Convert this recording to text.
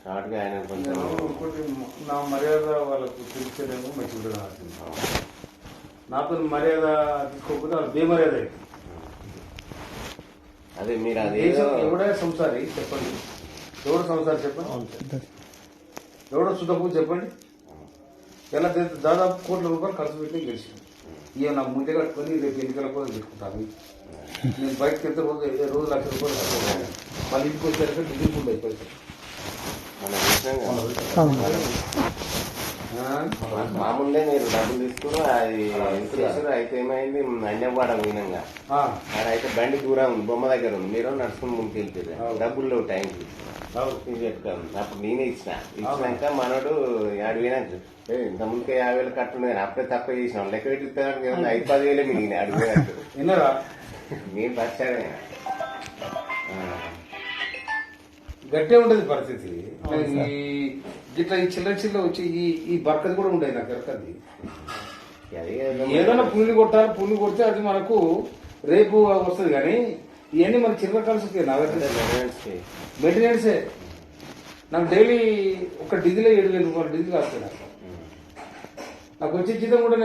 కాబట్టి ఆయన కొంచెం ఇంకోటి నా మర్యాద వాళ్ళకు తెలిసేదేమో మంచిగా నాతో మర్యాద తీసుకోకపోతే వాళ్ళు బేమర్యాద అవుతుంది. అదే మీరు అది ఎవడే సంసారి చెప్పండి, ఎవడో సంసారి చెప్పండి, ఎవడో సుతపు చెప్పండి. ఎలా దాదాపు కోట్ల రూపాయలు ఖర్చు పెట్టి గెలిచాను. ఇక నా ముందే కట్టుకొని రేపు ఎన్నికల కోసం పెట్టుకుంటాను. నేను బయటకు వెళ్తే రోజు ₹1,00,000 ఖర్చు. మళ్ళీ ఇంటికి వచ్చేసరికి డీజిల్ ఫుడ్ అయిపోయింది. మామూలుగా మీరు డబ్బులు తీసుకుని అది చేసారు. అయితే ఏమైంది, అన్యవాడ పోయినాగా అయితే బండి దూరం ఉంది, బొమ్మ దగ్గర ఉంది, మీరు నడుచుకుని ముందుకు వెళ్తారు. డబ్బులు లేవు టైంకి పెట్టుకోను. అప్పుడు నేనే ఇచ్చినాక మనోడు 50 పోయినాక ఇంత ముందుకే 50,000 కట్టుండే, అప్పుడే తక్కువ చేసినాం. లెక్క పెట్టి 5-10,000 మిగిలిన అడిగినట్టు నేను పచ్చాడే. గట్టే ఉండదు పరిస్థితి. ఇట్లా ఈ చిల్లర వచ్చి ఈ బర్కది కూడా ఉండేది నాకు ఎరకది. ఏదైనా పుల్లి కొట్టాలి, పుల్లి కొడితే అది మనకు రేపు వస్తుంది. కానీ ఇవన్నీ మన చిల్లర కలిసి మెయింటెనెన్సే. నాకు డైలీ ఒక డీజిలే ₹7,000 డీజిల్ కాస్తుంది. నాకు వచ్చే జీతం కూడా